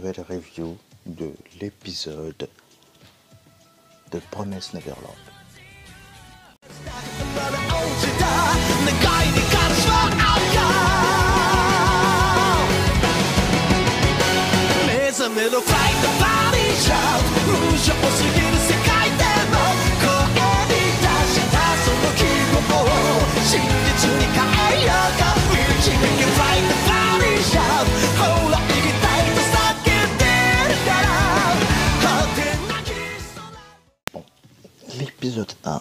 nouvelle review de l'épisode de Promise Neverland. Bon, l'épisode 1.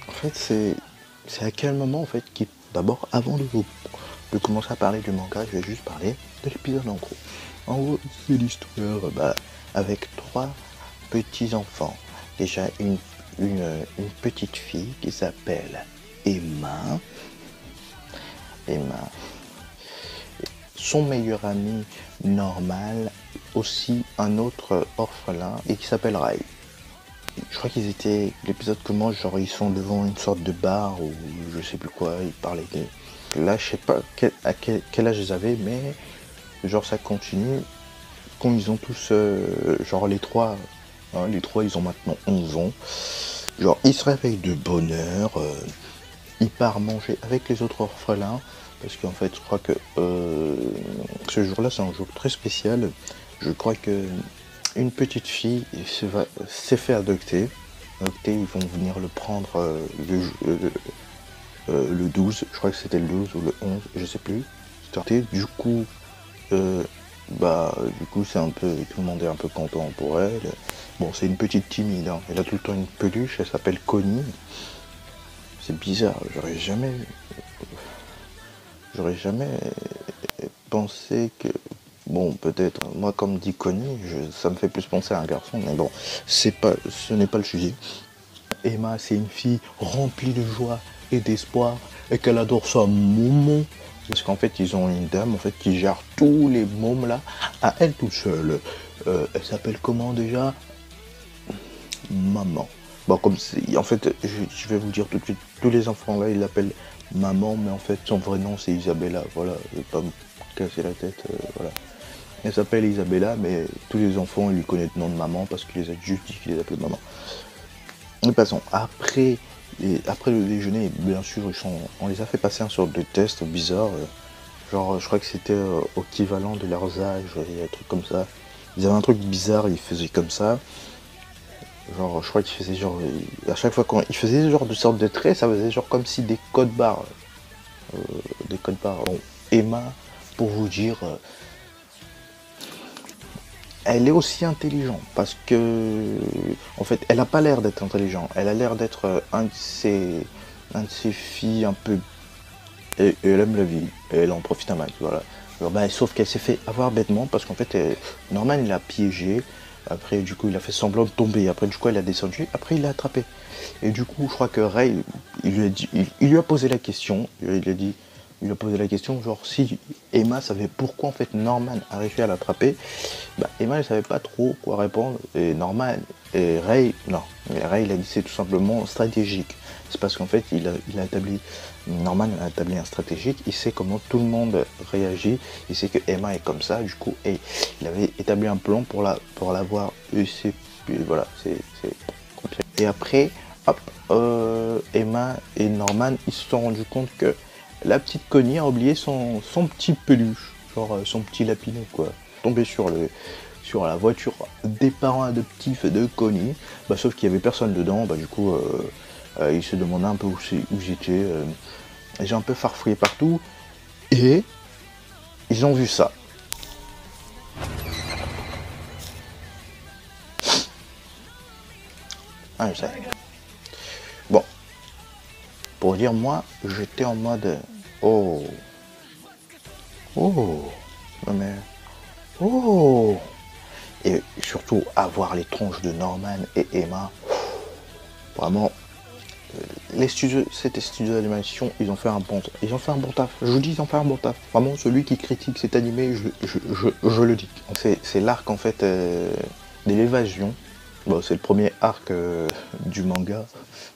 En fait, c'est à quel moment, en fait, qui d'abord, avant de commencer à parler du manga, je vais juste parler de l'épisode en gros. En gros, c'est l'histoire avec 3 petits enfants. Déjà une petite fille qui s'appelle Emma. Son meilleur ami Norman, aussi un autre orphelin et qui s'appelle Ray. Je crois qu'ils étaient, l'épisode commence, genre ils sont devant une sorte de bar ou je sais plus quoi, ils parlaient de... Là je sais pas à quel âge ils avaient, mais genre ça continue. Quand ils ont tous, genre les trois ils ont maintenant 11 ans. Genre ils se réveillent de bonne heure, ils partent manger avec les autres orphelins. Parce qu'en fait je crois que ce jour-là c'est un jour très spécial. Je crois que une petite fille s'est fait adopter. Ils vont venir le prendre le 12, je crois que c'était le 12 ou le 11, je sais plus. Du coup, c'est un peu, tout le monde est un peu content pour elle. Bon, c'est une petite timide, hein. Elle a tout le temps une peluche, elle s'appelle Connie. C'est bizarre, j'aurais jamais pensé que... Bon, peut-être, moi comme dit Connie, ça me fait plus penser à un garçon, mais bon, ce n'est pas le sujet. Emma, c'est une fille remplie de joie et d'espoir, et qu'elle adore sa maman. Parce qu'en fait, ils ont une dame en fait qui gère tous les mômes là, à elle toute seule. Elle s'appelle comment déjà? Maman. Bon, comme en fait, je vais vous dire tout de suite, tous les enfants là, ils l'appellent maman, mais en fait, son vrai nom c'est Isabella. Voilà, je vais pas me casser la tête, voilà. Elle s'appelle Isabella, mais tous les enfants ils lui connaissent le nom de maman parce qu'il les a juste dit qu'ils les appellent maman. Nous passons après le déjeuner, bien sûr, on les a fait passer un sorte de test bizarre. Genre, je crois que c'était équivalent de leurs âges, et un truc comme ça. Ils avaient un truc bizarre, ils faisaient comme ça. Genre, je crois qu'ils faisaient genre... À chaque fois quand ils faisaient genre de sorte de traits, ça faisait genre comme si des codes barres. Bon, Emma, pour vous dire... elle est aussi intelligente parce que, en fait, elle n'a pas l'air d'être intelligente. Elle a l'air d'être un de ces filles un peu... Et elle aime la vie, et elle en profite un max, voilà. Alors, sauf qu'elle s'est fait avoir bêtement parce qu'en fait, Norman, il l'a piégé. Après, du coup, il a fait semblant de tomber. Après, du coup, elle a descendu. Après, il l'a attrapé. Et du coup, je crois que Ray, il lui a posé la question. Il lui a posé la question, genre, si Emma savait pourquoi, en fait, Norman a réussi à l'attraper, Emma, elle savait pas trop quoi répondre. Et Norman, et Ray, non. Mais Ray, il a dit c'est tout simplement stratégique. C'est parce qu'en fait, Norman a établi un stratégique. Il sait comment tout le monde réagit. Il sait que Emma est comme ça. Du coup, il avait établi un plan pour l'avoir. Et voilà, c'est compliqué. Et après, hop, Emma et Norman, ils se sont rendus compte que la petite Connie a oublié son petit peluche, genre son petit lapinou quoi, tombé sur la voiture des parents adoptifs de Connie, sauf qu'il y avait personne dedans, du coup ils se demandaient un peu où j'étais, j'ai un peu farfouillé partout, et ils ont vu ça. Ah, je sais. Bon, pour dire moi, j'étais en mode oh, non mais oh, et surtout avoir les tronches de Norman et Emma, vraiment, c'était studio d'animation, ils ont fait un bon taf, je vous dis, ils ont fait un bon taf, vraiment, celui qui critique cet animé, je le dis. C'est l'arc en fait de l'évasion, Bon, c'est le premier arc du manga.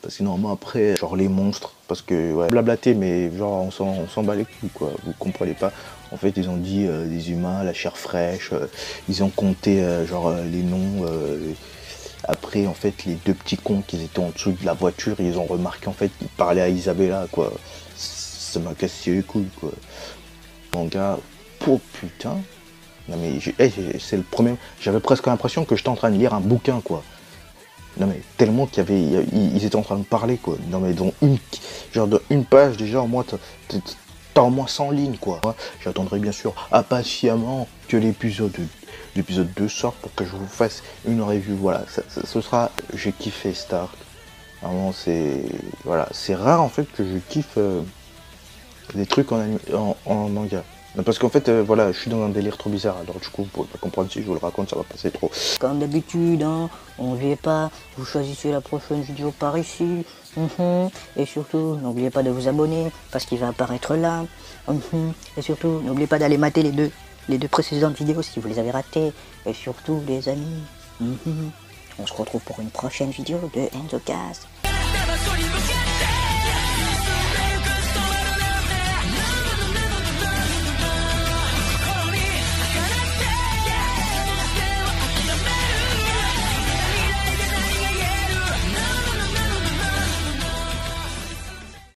Parce que normalement après, genre les monstres, parce que ouais, blablaté, mais genre on s'en bat les couilles quoi, vous comprenez pas. En fait ils ont dit des humains, la chair fraîche, ils ont compté les noms. Après en fait les deux petits cons qui étaient en dessous de la voiture, ils ont remarqué en fait qu'ils parlaient à Isabella quoi. Ça m'a cassé les couilles quoi. Manga, oh putain. Non mais c'est le premier. J'avais presque l'impression que j'étais en train de lire un bouquin quoi. Non mais tellement ils étaient en train de parler quoi. Non mais dans une page déjà au moins t'as au moins 100 lignes quoi. J'attendrai bien sûr impatiemment que l'épisode 2 sorte pour que je vous fasse une review. Voilà, ce sera. J'ai kiffé Stark. Vraiment c'est rare en fait que je kiffe des trucs en manga. Parce qu'en fait, voilà, je suis dans un délire trop bizarre, alors du coup, vous pourrez pas comprendre si je vous le raconte, ça va passer trop. Comme d'habitude, hein, on n'oubliez pas, vous choisissez la prochaine vidéo par ici. Et surtout, n'oubliez pas de vous abonner, parce qu'il va apparaître là. Et surtout, n'oubliez pas d'aller mater les deux précédentes vidéos si vous les avez ratées. Et surtout, les amis, on se retrouve pour une prochaine vidéo de EnzoCast.